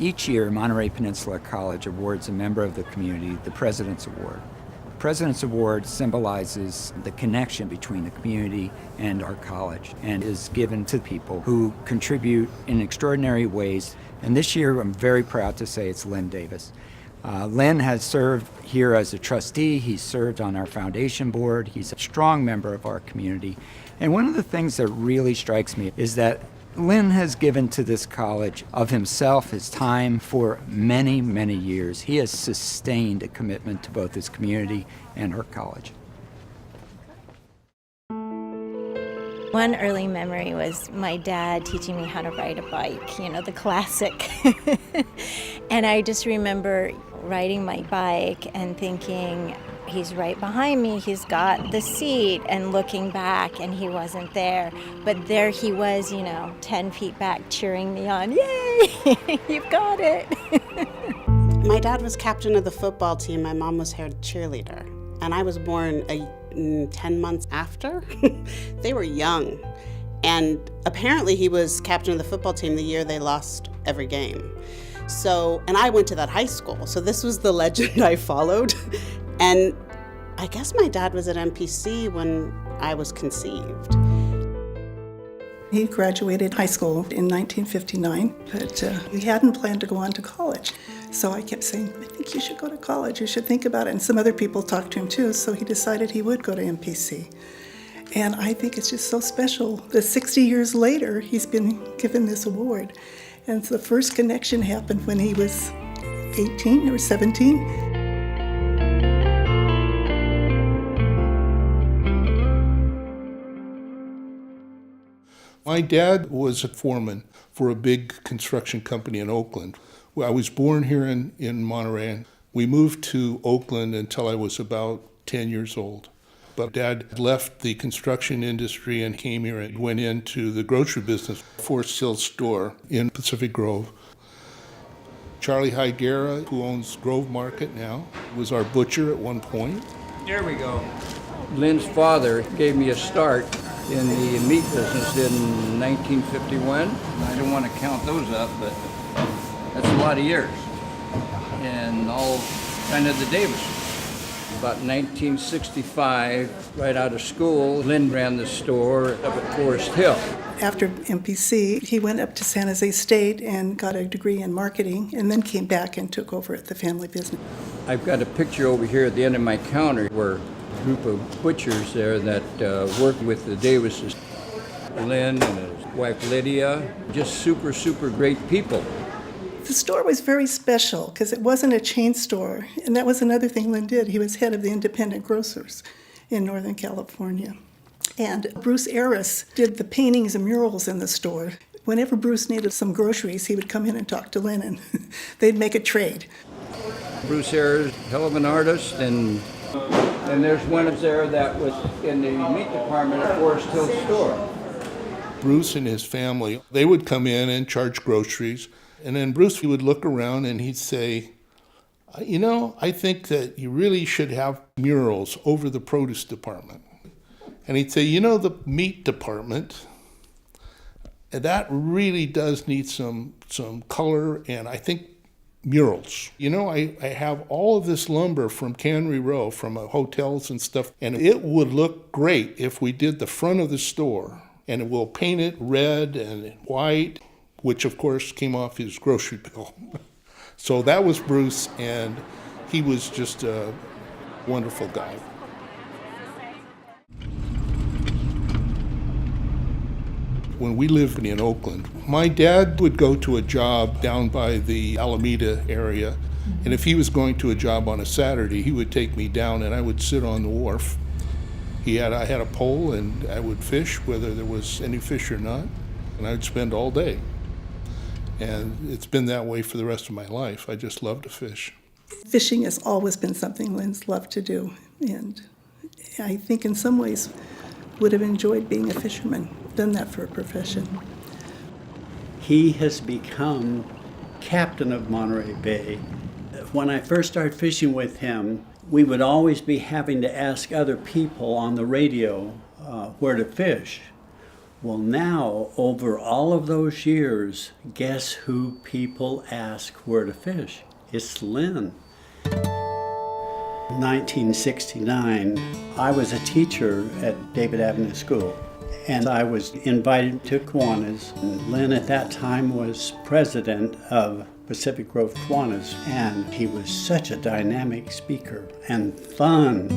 Each year, Monterey Peninsula College awards a member of the community the President's Award. The President's Award symbolizes the connection between the community and our college and is given to people who contribute in extraordinary ways. And this year, I'm very proud to say it's Lynn Davis. Lynn has served here as a trustee. He's served on our foundation board. He's a strong member of our community. And one of the things that really strikes me is that Lynn has given to this college of himself, his time, for many, many years. He has sustained a commitment to both his community and our college. One early memory was my dad teaching me how to ride a bike, the classic. And I just remember riding my bike and thinking, he's right behind me, he's got the seat, and looking back and he wasn't there. But there he was, 10 feet back cheering me on. Yay, you've got it. My dad was captain of the football team, my mom was head cheerleader. And I was born 10 months after. They were young. And apparently he was captain of the football team the year they lost every game. And I went to that high school, so this was the legend I followed. And I guess my dad was at MPC when I was conceived. He graduated high school in 1959, but he hadn't planned to go on to college. So I kept saying, I think you should go to college, you should think about it. And some other people talked to him too, so he decided he would go to MPC. And I think it's just so special that 60 years later, he's been given this award. And the first connection happened when he was 18 or 17. My dad was a foreman for a big construction company in Oakland. I was born here in Monterey. We moved to Oakland until I was about 10 years old. But Dad left the construction industry and came here and went into the grocery business, Forest Hill store in Pacific Grove. Charlie Higuera, who owns Grove Market now, was our butcher at one point. There we go. Lynn's father gave me a start in the meat business in 1951. I don't want to count those up, but that's a lot of years. And all kind of the Davis. About 1965, right out of school, Lynn ran the store up at Forest Hill. After MPC, he went up to San Jose State and got a degree in marketing, and then came back and took over at the family business. I've got a picture over here at the end of my counter where a group of butchers there that worked with the Davises. Lynn and his wife Lydia, just super, super great people. The store was very special because it wasn't a chain store, and that was another thing Lynn did. He was head of the independent grocers in Northern California. And Bruce Arris did the paintings and murals in the store. Whenever Bruce needed some groceries, he would come in and talk to Lynn, and they'd make a trade. Bruce Arris, hell of an artist, and there's one of there that was in the meat department at Forest Hill store. Bruce and his family, they would come in and charge groceries. And then Bruce, he would look around and he'd say, I think that you really should have murals over the produce department. And he'd say, the meat department, that really does need some color, and I think murals. I have all of this lumber from Cannery Row, from hotels and stuff, and it would look great if we did the front of the store, and we'll paint it red and white, which of course came off his grocery bill. So that was Bruce, and he was just a wonderful guy. When we lived in Oakland, my dad would go to a job down by the Alameda area, and if he was going to a job on a Saturday, he would take me down and I would sit on the wharf. I had a pole and I would fish, whether there was any fish or not, and I'd spend all day. And it's been that way for the rest of my life. I just love to fish. Fishing has always been something Lynn's loved to do, and I think in some ways would have enjoyed being a fisherman, done that for a profession. He has become captain of Monterey Bay. When I first started fishing with him, we would always be having to ask other people on the radio where to fish. Well, now, over all of those years, guess who people ask where to fish? It's Lynn. 1969, I was a teacher at David Avenue School, and I was invited to Kiwanis. Lynn at that time was president of Pacific Grove Kiwanis, and he was such a dynamic speaker and fun.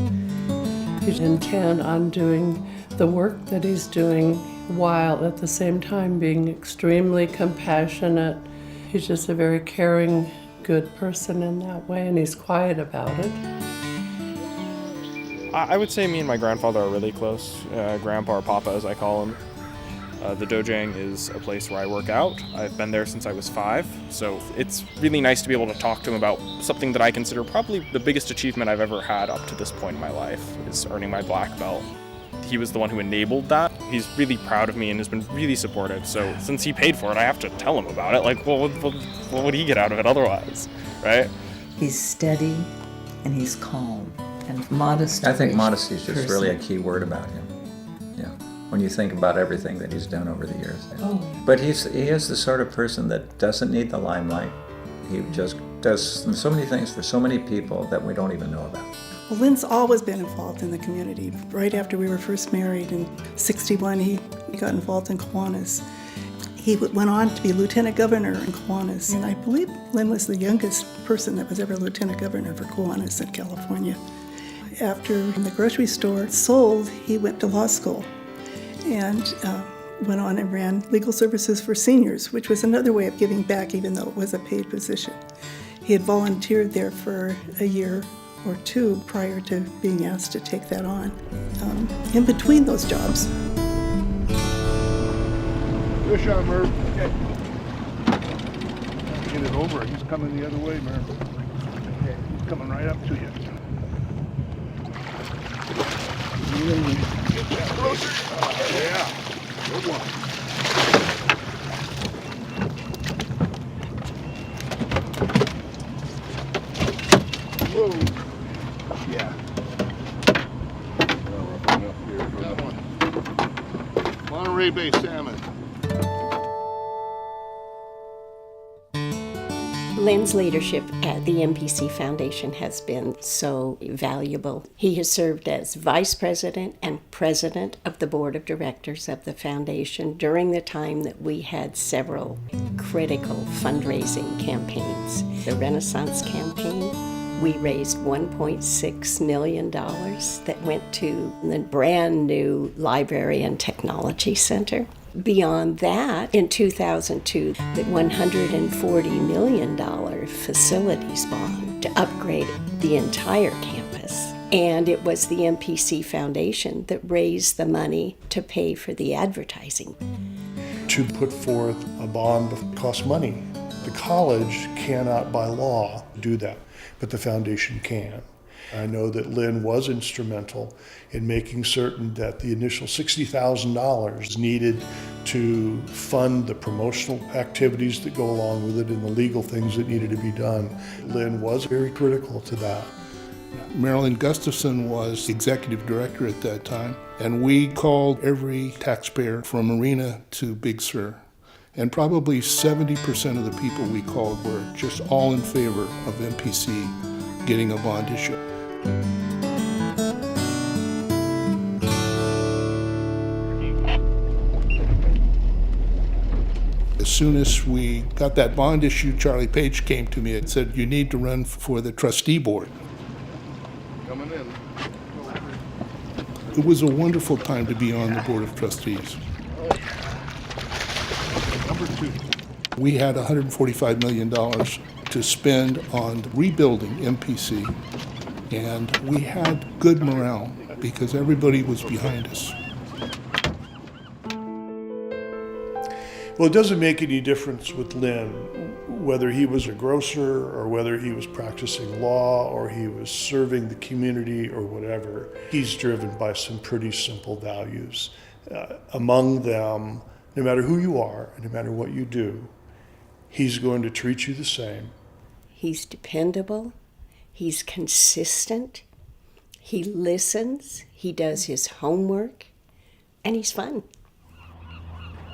He's intent on doing the work that he's doing while at the same time being extremely compassionate. He's just a very caring, good person in that way, and he's quiet about it. I would say me and my grandfather are really close, Grandpa or Papa as I call him. The Dojang is a place where I work out. I've been there since I was 5, so it's really nice to be able to talk to him about something that I consider probably the biggest achievement I've ever had up to this point in my life, is earning my black belt. He was the one who enabled that. He's really proud of me and has been really supportive, so since he paid for it, I have to tell him about it. Like, well, what would he get out of it otherwise, right? He's steady and he's calm and modest. I think modesty is just really a key word about him. Yeah, when you think about everything that he's done over the years. Oh. But he is the sort of person that doesn't need the limelight. He just does so many things for so many people that we don't even know about. Well, Lynn's always been involved in the community. Right after we were first married in '61, he got involved in Kiwanis. He went on to be lieutenant governor in Kiwanis, and I believe Lynn was the youngest person that was ever lieutenant governor for Kiwanis in California. After the grocery store sold, he went to law school and went on and ran legal services for seniors, which was another way of giving back, even though it was a paid position. He had volunteered there for a year or 2 prior to being asked to take that on. In between those jobs. Good shot, Merv. Okay. Get it over. He's coming the other way, Merv. Okay. He's coming right up to you. Get that closer. Yeah. Good one. Whoa. Yeah. That one. Monterey Bay salmon. Lynn's leadership at the MPC Foundation has been so valuable. He has served as vice president and president of the board of directors of the foundation during the time that we had several critical fundraising campaigns. The Renaissance campaign, we raised $1.6 million that went to the brand new Library and Technology Center. Beyond that, in 2002, the $140 million facilities bond to upgrade the entire campus. And it was the MPC Foundation that raised the money to pay for the advertising. To put forth a bond costs money. The college cannot by law do that, but the foundation can. I know that Lynn was instrumental in making certain that the initial $60,000 needed to fund the promotional activities that go along with it and the legal things that needed to be done. Lynn was very critical to that. Marilyn Gustafson was executive director at that time, and we called every taxpayer from Marina to Big Sur. And probably 70% of the people we called were just all in favor of MPC getting a bond issue. As soon as we got that bond issue, Charlie Page came to me and said, "You need to run for the trustee board." Coming in. It was a wonderful time to be on the board of trustees. Number 2. We had $145 million to spend on rebuilding MPC, and we had good morale because everybody was behind us. Well, it doesn't make any difference with Lynn, whether he was a grocer or whether he was practicing law or he was serving the community or whatever. He's driven by some pretty simple values. Among them, no matter who you are, and no matter what you do, he's going to treat you the same. He's dependable, he's consistent, he listens, he does his homework, and he's fun.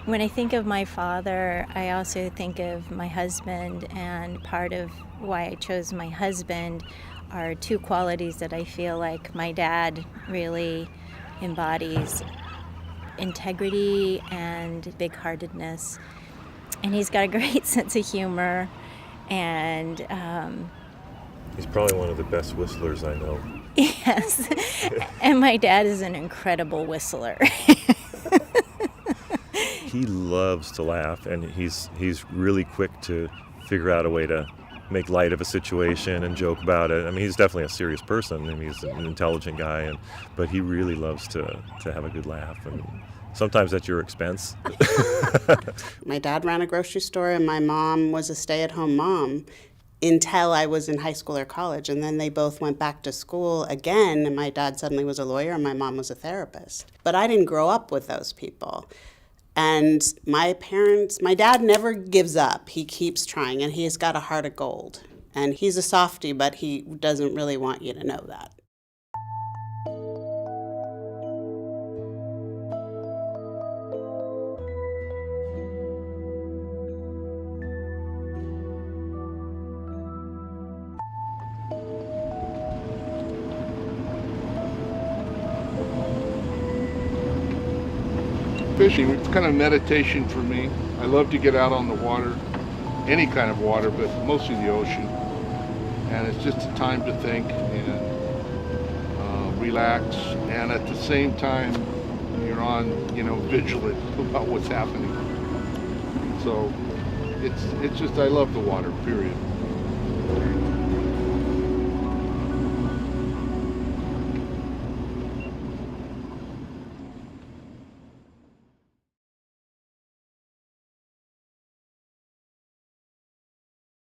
When I think of my father, I also think of my husband, and part of why I chose my husband are two qualities that I feel like my dad really embodies: integrity and big-heartedness. And he's got a great sense of humor, and he's probably one of the best whistlers I know. yes, and my dad is an incredible whistler. He loves to laugh, and he's really quick to figure out a way to make light of a situation and joke about it. I mean, he's definitely a serious person, and he's an intelligent guy, but he really loves to have a good laugh, and sometimes at your expense. My dad ran a grocery store, and my mom was a stay-at-home mom until I was in high school or college, and then they both went back to school again, and my dad suddenly was a lawyer and my mom was a therapist. But I didn't grow up with those people. And my dad never gives up. He keeps trying, and he's got a heart of gold. And he's a softie, but he doesn't really want you to know that. Fishing, it's kind of meditation for me. I love to get out on the water, any kind of water, but mostly the ocean. And it's just a time to think and relax. And at the same time, you're on, vigilant about what's happening. So it's just, I love the water, period.